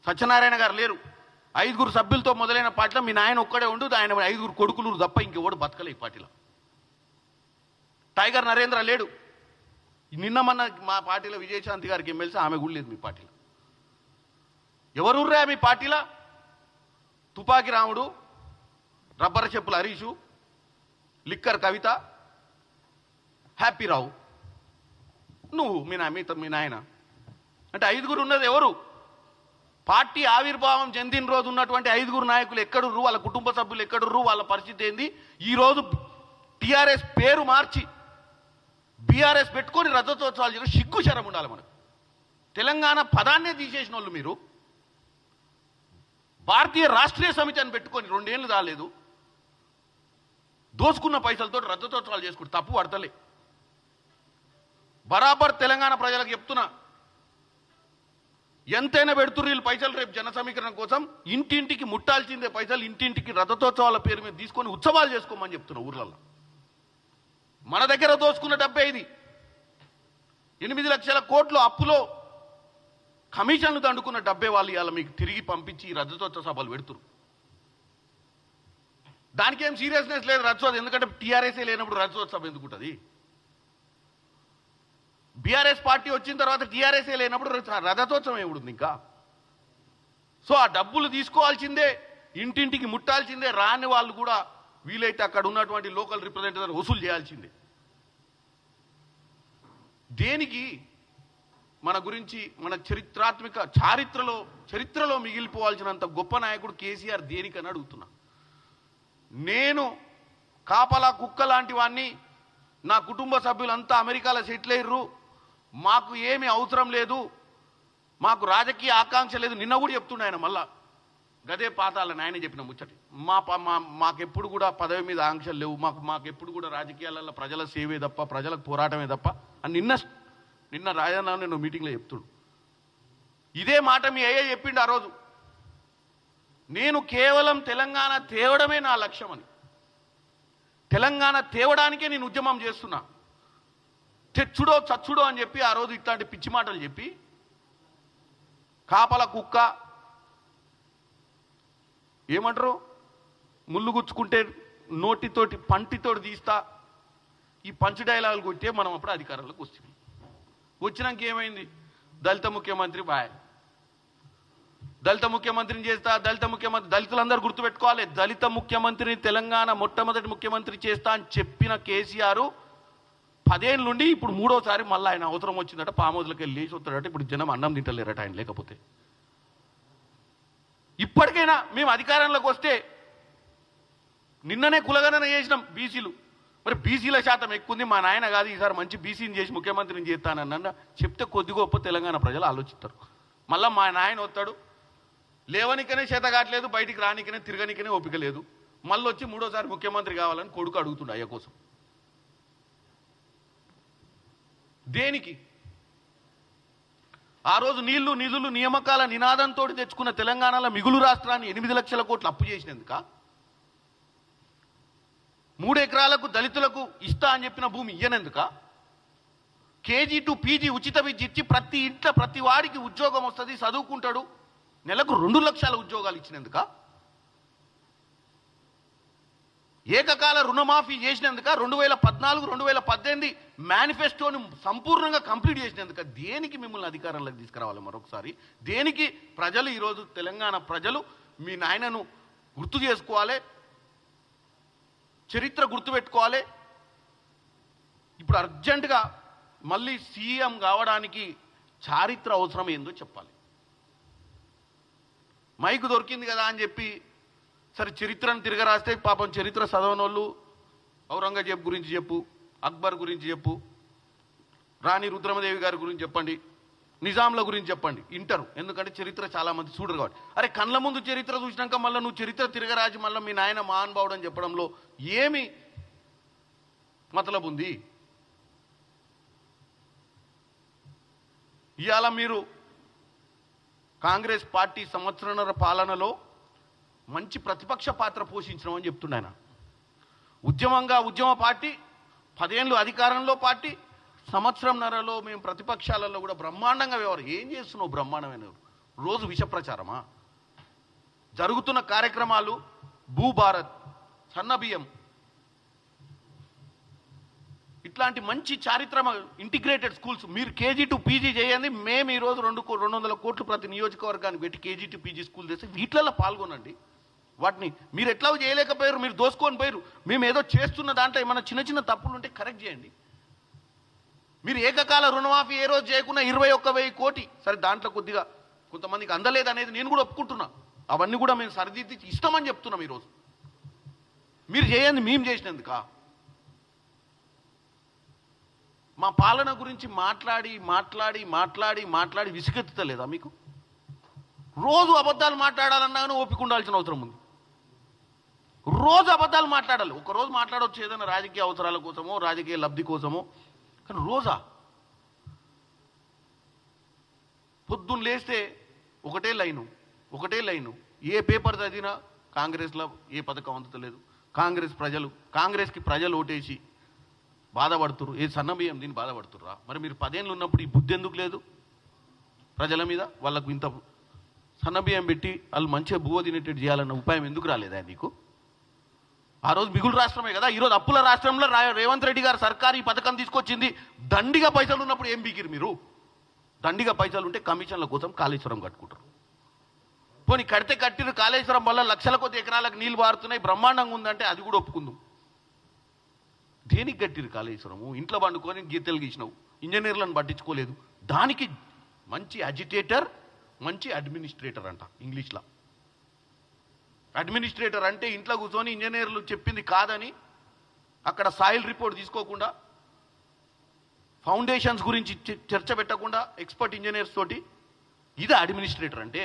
సత్యనారాయణ గారు లేరు. 5 సభ్యులతో మొదలైన పార్టీలో మీ నాయన ఒక్కడే ఉండు, ఆయన 5 కొడుకులు తప్ప ఇంకెవడు బతకలే ఈ పార్టీలో. టైగర్ నరేంద్ర లేడు. నిన్న మొన్న మా పార్టీలో విజయశాంతి గారికి ఎమ్మెల్సీ, ఆమె కూడా లేదు మీ పార్టీలో. ఎవరుర్రా మీ పార్టీలో? తుపాకి రాముడు, రబ్బర్ చెప్పుల హరీషు, లిక్కర్ కవిత, హ్యాపీరావు, నువ్వు మీ నాయన అంటే 5 ఉన్నది ఎవరు? పార్టీ ఆవిర్భావం చెందిన రోజు ఉన్నటువంటి 5 నాయకులు ఎక్కడుర్రు? వాళ్ళ కుటుంబ సభ్యులు ఎక్కడుర్రు? వాళ్ళ పరిస్థితి ఏంది? ఈరోజు టీఆర్ఎస్ పేరు మార్చి బీఆర్ఎస్ పెట్టుకొని రజతోత్సవాలు చేయడం సిగ్గు శరం ఉండాలి మనకు. తెలంగాణ పదాన్నే తీసేసిన వాళ్ళు మీరు. భారతీయ రాష్ట్రీయ సమితి అని పెట్టుకొని 2 ఏళ్ళు రాలేదు, దోసుకున్న పైసలతో రజతోత్సవాలు చేసుకుంటూ తప్పు పడతలే. బరాబర్ తెలంగాణ ప్రజలకు చెప్తున్నా, ఎంతైనా పెడుతుర్రు వీళ్ళు పైసలు. రేపు జన సమీకరణ కోసం ఇంటింటికి ముట్టాల్సిందే పైసలు. ఇంటింటికి రథతోత్సవాల పేరు మీద తీసుకొని ఉత్సవాలు చేసుకోమని చెప్తున్నా ఊర్లలో. మన దగ్గర దోసుకున్న డబ్బే ఇది. 8 లక్షల కోట్లు అప్పులో కమిషన్లు దండుకున్న డబ్బే వాళ్ళు ఇవాళ మీకు తిరిగి పంపించి రథతోత్సవ సభలు పెడుతురు. దానికి ఏం సీరియస్నెస్ లేదు రథోత్సవం. ఎందుకంటే టీఆర్ఎస్ఏ లేనప్పుడు రథోత్సవం ఎందుకు ఉంటుంది? బీఆర్ఎస్ పార్టీ వచ్చిన తర్వాత టీఆర్ఎస్ఏ లేనప్పుడు రథతోత్సవం ఏముంది ఇంకా? సో ఆ డబ్బులు తీసుకోవాల్సిందే, ఇంటింటికి ముట్టాల్సిందే. రాని వాళ్ళు కూడా వీలైతే అక్కడ ఉన్నటువంటి లోకల్ రిప్రజెంటేటివ్ వసూలు చేయాల్సిందే. దేనికి? మన గురించి మన చరిత్రలో మిగిలిపోవాల్సినంత గొప్ప నాయకుడు కేసీఆర్ దేనికని అడుగుతున్నా. నేను కాపలా కుక్క లాంటి వాడిని, నా కుటుంబ సభ్యులంతా అమెరికాలో సెటిల్ అయ్యారు, మాకు ఏమీ అవసరం లేదు, మాకు రాజకీయ ఆకాంక్ష లేదు. నిన్న కూడా చెప్తుండే ఆయన మళ్ళా గదే పాతాలని ఆయన చెప్పిన ముచ్చటి. మాకెప్పుడు కూడా పదవి మీద ఆంక్షలు లేవు, మాకెప్పుడు కూడా రాజకీయాలలో ప్రజల సేవే తప్ప, ప్రజలకు పోరాటమే తప్ప అని నిన్న రాజన్న నేను మీటింగ్లో చెప్తుడు. ఇదే మాట మీ అయ్యే చెప్పిండు ఆ రోజు. నేను కేవలం తెలంగాణ తేవడమే నా లక్ష్యం అని. తెలంగాణ తేవడానికే నేను ఉద్యమం చేస్తున్నా. తెచ్చుడో చచ్చుడో అని చెప్పి ఆ రోజు ఇట్లాంటి పిచ్చి మాటలు చెప్పి కాపల కుక్క ఏమంటారు, ముళ్ళు గుచ్చుకుంటే నోటితోటి పంటితోటి తీస్తా, ఈ పంచ్ డైలాగులు కొట్టే మనం అప్పుడు అధికారంలోకి వస్తుంది. వచ్చినాక ఏమైంది? దళిత ముఖ్యమంత్రి బాయ్, దళిత ముఖ్యమంత్రిని చేస్తా, దళిత ముఖ్యమంత్రి. దళితులందరూ గుర్తుపెట్టుకోవాలి, దళిత ముఖ్యమంత్రిని తెలంగాణ మొట్టమొదటి ముఖ్యమంత్రి చేస్తా అని చెప్పిన కేసీఆర్ 10 ఏళ్ళ నుండి ఇప్పుడు 3వసారి మళ్ళీ ఆయన అవసరం వచ్చిందట, పామోదులకి వెళ్ళి లేచి వస్తాడట. ఇప్పుడు జనం అన్నం తింటలేరట ఆయన లేకపోతే. ఇప్పటికైనా మేము అధికారంలోకి వస్తే, నిన్ననే కులగణన చేసినాం బీసీలు, మరి బీసీల శాతం ఎక్కువ ఉంది, మా నాయన కాదు ఈసారి మంచి బీసీని చేసి ముఖ్యమంత్రిని చేస్తానన్న చెప్తే కొద్ది గొప్ప తెలంగాణ ప్రజలు ఆలోచిస్తారు. మళ్ళీ మా నాయన వస్తాడు, లేవనికనే చేత కావట్లేదు, బయటికి రానికనే తిరగనికనే ఓపిక లేదు, మళ్ళీ వచ్చి 3వసారి ముఖ్యమంత్రి కావాలని కొడుకు అడుగుతుండే అయ్య కోసం. దేనికి? ఆ రోజు నీళ్లు నిధులు నియామకాల నినాదంతో తెచ్చుకున్న తెలంగాణలో మిగులు రాష్ట్రాన్ని 8 లక్షల కోట్లు అప్పు చేసినందుక? 3 ఎకరాలకు దళితులకు ఇస్తా అని చెప్పిన భూమి ఇయ్యనందుక? కేజీ టు పీజీ ఉచిత విద్య ఇచ్చి ప్రతి ఇంట్లో ప్రతి వాడికి ఉద్యోగం వస్తుంది, చదువుకుంటాడు, నెలకు 2 లక్షల ఉద్యోగాలు ఇచ్చినందుక? ఏకకాల రుణమాఫీ చేసినందుక? 2014, 2018 మేనిఫెస్టోని సంపూర్ణంగా కంప్లీట్ చేసినందుక? దేనికి మిమ్మల్ని అధికారంలోకి తీసుకురావాలి మరొకసారి? దేనికి? ప్రజలు ఈరోజు తెలంగాణ ప్రజలు మీ నాయనను గుర్తు చేసుకోవాలి, చరిత్ర గుర్తుపెట్టుకోవాలి. ఇప్పుడు అర్జెంటుగా మళ్ళీ సీఎం కావడానికి చారిత్ర అవసరం ఏందో చెప్పాలి. మైకు దొరికింది కదా అని చెప్పి సరే చరిత్రను తిరగరాస్తే పాపం చరిత్ర చదవనోళ్ళు ఔరంగజేబ్ గురించి చెప్పు, అక్బర్ గురించి చెప్పు, రాణి రుద్రమదేవి గారి గురించి చెప్పండి, నిజాంల గురించి చెప్పండి, ఇంటరు. ఎందుకంటే చరిత్ర చాలామంది చూడరు కాబట్టి. అరే కళ్ళ ముందు చరిత్ర చూసినాక మళ్ళీ నువ్వు చరిత్ర తిరగరాజు మళ్ళీ మీ నాయన మహానుభావుడు అని చెప్పడంలో ఏమి మతలబు ఉంది? ఇవాళ మీరు కాంగ్రెస్ పార్టీ సంవత్సరాల పాలనలో మంచి ప్రతిపక్ష పాత్ర పోషించడం చెప్తున్నాయన. ఉద్యమ పార్టీ, 10 ఏళ్ళు అధికారంలో పార్టీ, సంవత్సరంన్నరలో మేము ప్రతిపక్షాలలో కూడా బ్రహ్మాండంగా వ్యవహారం. ఏం చేస్తున్నావు? బ్రహ్మాండమైన రోజు విష ప్రచారమా? జరుగుతున్న కార్యక్రమాలు భూభారత్, సన్నబియ్యం, ఇట్లాంటి మంచి చారిత్రమ ఇంటిగ్రేటెడ్ స్కూల్స్ మీరు కేజీ టు పీజీ చేయండి. మేము ఈరోజు 200 కోట్లు ప్రతి నియోజకవర్గానికి పెట్టి కేజీ టు పీజీ స్కూల్ చేస్తే వీటిలలో పాల్గొనండి. వాటిని మీరు ఎట్లా చేయలేకపోయారు, మీరు దోసుకొని పోయారు. మేము ఏదో చేస్తున్న దాంట్లో ఏమైనా చిన్న చిన్న తప్పులు ఉంటే కరెక్ట్ చేయండి. మీరు ఏకకాల రుణమాఫీ ఏ రోజు చేయకుండా 21,000 కోటి, సరే దాంట్లో కొద్దిగా కొంతమందికి అందలేదు అనేది నేను కూడా ఒప్పుకుంటున్నా. అవన్నీ కూడా మేము సరిదిద్ది ఇష్టమని చెప్తున్నాం. ఈరోజు మీరు చేయండి, మేము చేసినందుకా? మా పాలన గురించి మాట్లాడి మాట్లాడి మాట్లాడి మాట్లాడి విసుగెత్తుతలేదా మీకు? రోజు అబద్ధాలు మాట్లాడాలన్నా ఓపిక ఉండాల్సిన అవసరం ఉంది. రోజు అబద్ధాలు మాట్లాడాలి. ఒకరోజు మాట్లాడవచ్చు ఏదైనా రాజకీయ అవసరాల కోసమో రాజకీయ లబ్ధి కోసమో, కానీ రోజా? పొద్దున్న లేస్తే ఒకటే లైను. ఏ పేపర్ చదివినా కాంగ్రెస్లో ఏ పథకం అందుతలేదు. కాంగ్రెస్కి ప్రజలు ఓటేసి బాధపడుతురు. ఏ సన్నబియ్యం దీన్ని బాధపడుతుర్రా? మరి మీరు 10 ఏళ్ళు ఉన్నప్పుడు ఈ బుద్ధి ఎందుకు లేదు ప్రజల మీద? వాళ్ళకు ఇంత సన్నబియ్యం పెట్టి వాళ్ళు మంచిగా బువ్వ తినేటట్టు చేయాలన్న ఉపాయం ఎందుకు రాలేదా నీకు? ఆ రోజు మిగులు రాష్ట్రమే కదా, ఈరోజు అప్పుల రాష్ట్రంలో రేవంత్ రెడ్డి గారు సర్కారు ఈ పథకం తీసుకొచ్చింది. దండిగా పైసలు ఉన్నప్పుడు ఏం బీకిరు మీరు? దండిగా పైసలు ఉంటే కమిషన్ల కోసం కాళేశ్వరం కట్టుకుంటారు. పోనీ కడితే కట్టిరు, కాళేశ్వరం వల్ల లక్షల కొద్ది ఎకరాలకు నీళ్ళు పారుతున్నాయి, బ్రహ్మాండంగా ఉందంటే అది కూడా ఒప్పుకుందాం. దేనికి కట్టిరు కాళేశ్వరము? ఇంట్లో పండుకొని గీతలు గీసినావు, ఇంజనీర్లను పట్టించుకోలేదు. దానికి మంచి అజిటేటర్, మంచి అడ్మినిస్ట్రేటర్ అంట ఇంగ్లీష్లో. అడ్మినిస్ట్రేటర్ అంటే ఇంట్లో కూర్చొని ఇంజనీర్లు చెప్పింది కాదని అక్కడ సాయిల్ రిపోర్ట్ తీసుకోకుండా, ఫౌండేషన్స్ గురించి చర్చ పెట్టకుండా ఎక్స్పర్ట్ ఇంజనీర్స్ తోటి, ఇది అడ్మినిస్ట్రేటర్ అంటే.